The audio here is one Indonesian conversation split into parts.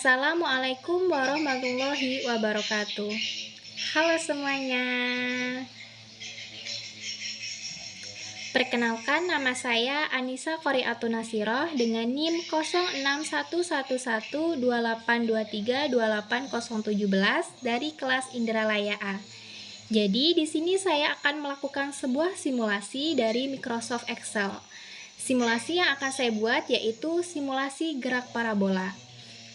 Assalamualaikum warahmatullahi wabarakatuh. Halo semuanya. Perkenalkan, nama saya Anissa Qoriatun Nashiroh dengan NIM 06112823280017 dari kelas Indralaya A. Jadi di sini saya akan melakukan sebuah simulasi dari Microsoft Excel. Simulasi yang akan saya buat yaitu simulasi gerak parabola,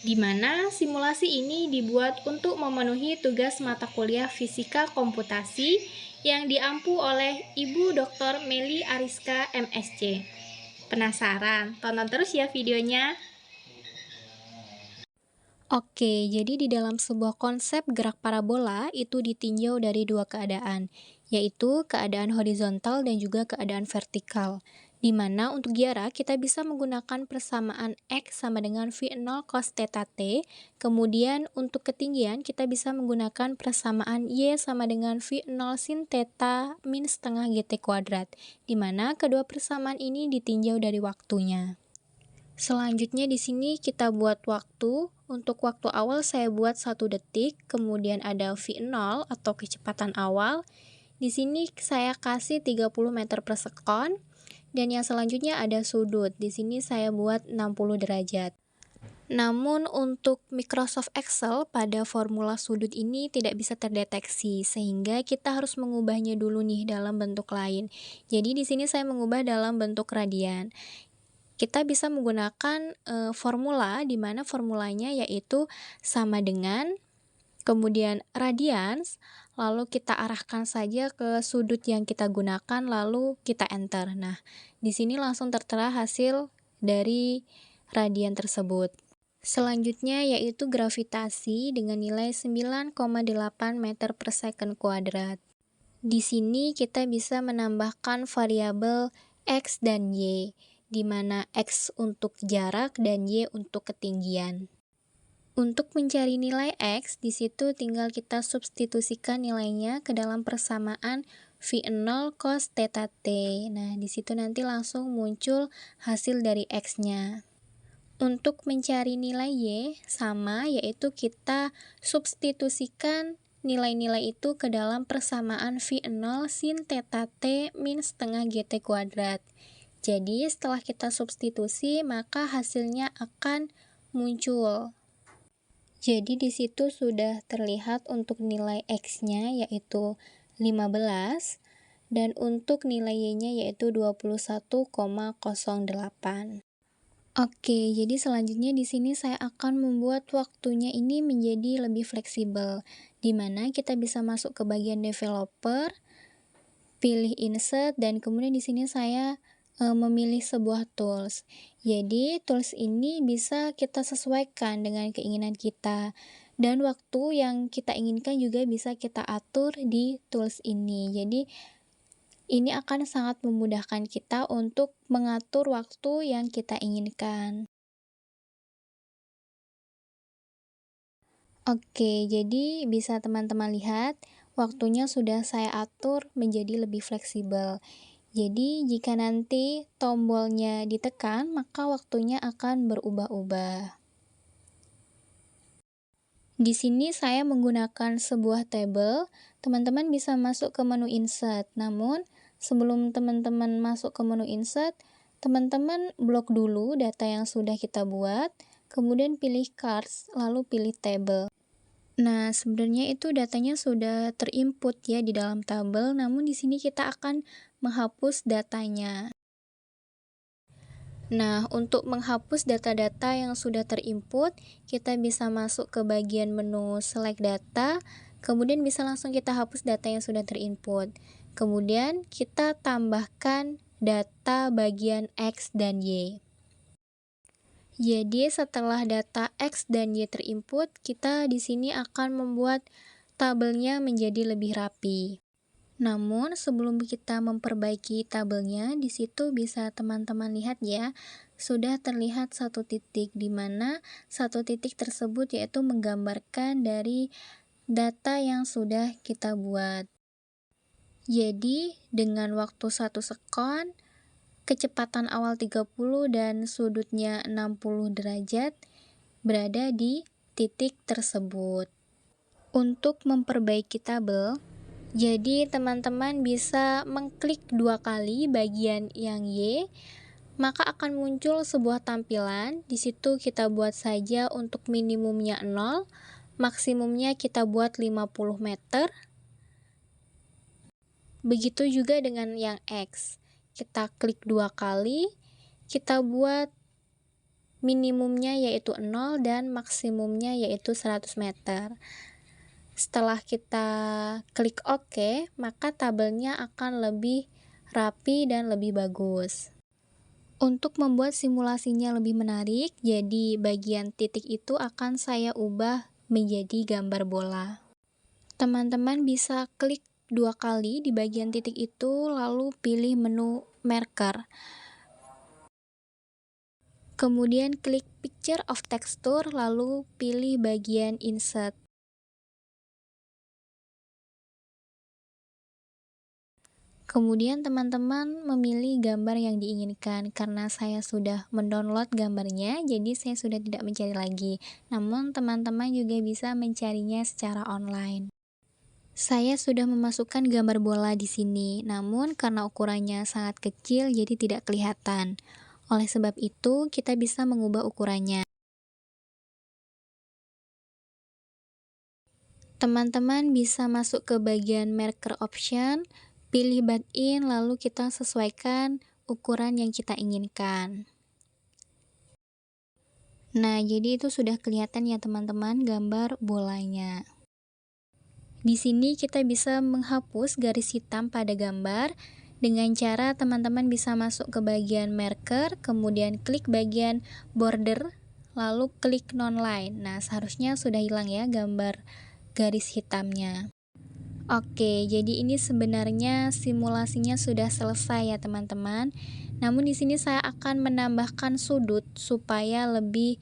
di mana simulasi ini dibuat untuk memenuhi tugas mata kuliah Fisika Komputasi yang diampu oleh Ibu Dr. Meli Ariska MSc. Penasaran? Tonton terus ya videonya. Oke, jadi di dalam sebuah konsep gerak parabola itu ditinjau dari dua keadaan, yaitu keadaan horizontal dan juga keadaan vertikal. Di mana untuk jarak kita bisa menggunakan persamaan X sama dengan V0 cos theta T, kemudian untuk ketinggian kita bisa menggunakan persamaan Y sama dengan V0 sin theta min setengah GT kuadrat, di mana kedua persamaan ini ditinjau dari waktunya. Selanjutnya di sini kita buat waktu. Untuk waktu awal saya buat 1 detik, kemudian ada V0 atau kecepatan awal. Di sini saya kasih 30 meter per sekon. Dan yang selanjutnya ada sudut. Di sini saya buat 60 derajat. Namun untuk Microsoft Excel pada formula sudut ini tidak bisa terdeteksi, sehingga kita harus mengubahnya dulu nih dalam bentuk lain. Jadi di sini saya mengubah dalam bentuk radian. Kita bisa menggunakan formula, di mana formulanya yaitu sama dengan, kemudian radians, lalu kita arahkan saja ke sudut yang kita gunakan, lalu kita enter. Nah, di sini langsung tertera hasil dari radian tersebut. Selanjutnya yaitu gravitasi dengan nilai 9,8 meter per second kuadrat. Di sini kita bisa menambahkan variabel X dan Y, di mana X untuk jarak dan Y untuk ketinggian. Untuk mencari nilai X, di situ tinggal kita substitusikan nilainya ke dalam persamaan V0 cos theta T. Nah, di situ nanti langsung muncul hasil dari X-nya. Untuk mencari nilai Y sama, yaitu kita substitusikan nilai-nilai itu ke dalam persamaan V0 sin theta T min setengah GT kuadrat. Jadi setelah kita substitusi, maka hasilnya akan muncul. Jadi di situ sudah terlihat untuk nilai X-nya yaitu 15 dan untuk nilai Y-nya yaitu 21,08. Oke, jadi selanjutnya di sini saya akan membuat waktunya ini menjadi lebih fleksibel, di mana kita bisa masuk ke bagian developer, pilih insert, dan kemudian di sini saya memilih sebuah tools. Jadi tools ini bisa kita sesuaikan dengan keinginan kita, dan waktu yang kita inginkan juga bisa kita atur di tools ini. Jadi ini akan sangat memudahkan kita untuk mengatur waktu yang kita inginkan. Oke, jadi bisa teman-teman lihat, waktunya sudah saya atur menjadi lebih fleksibel. Jadi jika nanti tombolnya ditekan, maka waktunya akan berubah-ubah. Di sini saya menggunakan sebuah tabel. Teman-teman bisa masuk ke menu insert. Namun, sebelum teman-teman masuk ke menu insert, teman-teman blok dulu data yang sudah kita buat, kemudian pilih cards, lalu pilih table. Nah, sebenarnya itu datanya sudah terinput ya di dalam tabel, namun di sini kita akan menghapus datanya. Nah, untuk menghapus data-data yang sudah terinput, kita bisa masuk ke bagian menu select data, kemudian bisa langsung kita hapus data yang sudah terinput. Kemudian kita tambahkan data bagian X dan Y. Jadi setelah data X dan Y terinput, kita di sini akan membuat tabelnya menjadi lebih rapi. Namun sebelum kita memperbaiki tabelnya, di situ bisa teman-teman lihat ya, sudah terlihat satu titik, di mana satu titik tersebut yaitu menggambarkan dari data yang sudah kita buat. Jadi dengan waktu 1 sekon, kecepatan awal 30 dan sudutnya 60 derajat berada di titik tersebut. Untuk memperbaiki tabel, jadi teman-teman bisa mengklik 2 kali bagian yang Y, maka akan muncul sebuah tampilan. Di situ kita buat saja untuk minimumnya 0, maksimumnya kita buat 50 meter. Begitu juga dengan yang X. Kita klik 2 kali, kita buat minimumnya yaitu 0 dan maksimumnya yaitu 100 meter. Setelah kita klik OK, maka tabelnya akan lebih rapi dan lebih bagus. Untuk membuat simulasinya lebih menarik, jadi bagian titik itu akan saya ubah menjadi gambar bola. Teman-teman bisa klik 2 kali di bagian titik itu, lalu pilih menu marker. Kemudian klik picture of texture, lalu pilih bagian insert. Kemudian teman-teman memilih gambar yang diinginkan. Karena saya sudah mendownload gambarnya, jadi saya sudah tidak mencari lagi. Namun teman-teman juga bisa mencarinya secara online. Saya sudah memasukkan gambar bola di sini, namun karena ukurannya sangat kecil jadi tidak kelihatan. Oleh sebab itu, kita bisa mengubah ukurannya. Teman-teman bisa masuk ke bagian marker option, pilih butt in, lalu kita sesuaikan ukuran yang kita inginkan. Nah, jadi itu sudah kelihatan ya teman-teman gambar bolanya. Di sini kita bisa menghapus garis hitam pada gambar dengan cara teman-teman bisa masuk ke bagian marker, kemudian klik bagian border, lalu klik non-line. Nah, seharusnya sudah hilang ya gambar garis hitamnya. Oke, jadi ini sebenarnya simulasinya sudah selesai ya teman-teman. Namun di sini saya akan menambahkan sudut supaya lebih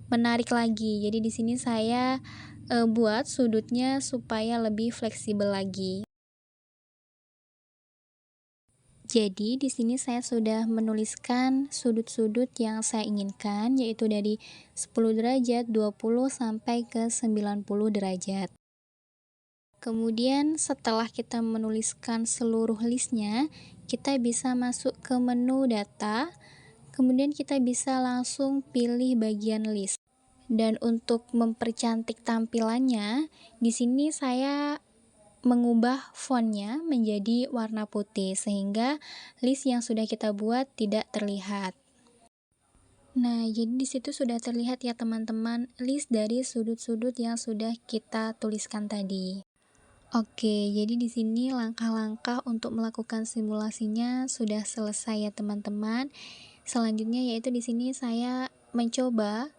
menarik lagi. Jadi di sini saya buat sudutnya supaya lebih fleksibel lagi. Jadi di sini saya sudah menuliskan sudut-sudut yang saya inginkan, yaitu dari 10 derajat, 20 sampai ke 90 derajat. Kemudian setelah kita menuliskan seluruh listnya, kita bisa masuk ke menu data, kemudian kita bisa langsung pilih bagian list. Dan untuk mempercantik tampilannya, di sini saya mengubah fontnya menjadi warna putih sehingga list yang sudah kita buat tidak terlihat. Nah, jadi di situ sudah terlihat ya teman-teman list dari sudut-sudut yang sudah kita tuliskan tadi. Oke, jadi di sini langkah-langkah untuk melakukan simulasinya sudah selesai ya teman-teman. Selanjutnya yaitu di sini saya mencoba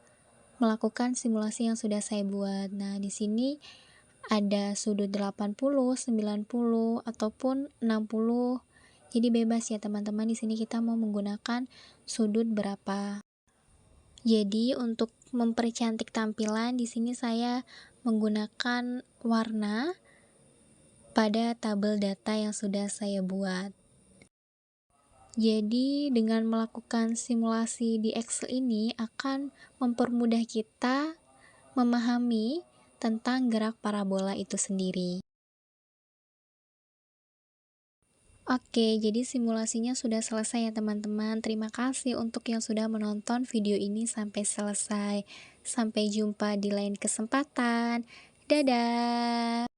melakukan simulasi yang sudah saya buat. Nah, di sini ada sudut 80, 90 ataupun 60. Jadi bebas ya teman-teman, di sini kita mau menggunakan sudut berapa. Jadi untuk mempercantik tampilan di sini saya menggunakan warna pada tabel data yang sudah saya buat. Jadi dengan melakukan simulasi di Excel ini akan mempermudah kita memahami tentang gerak parabola itu sendiri. Oke, jadi simulasinya sudah selesai ya teman-teman. Terima kasih untuk yang sudah menonton video ini sampai selesai. Sampai jumpa di lain kesempatan. Dadah!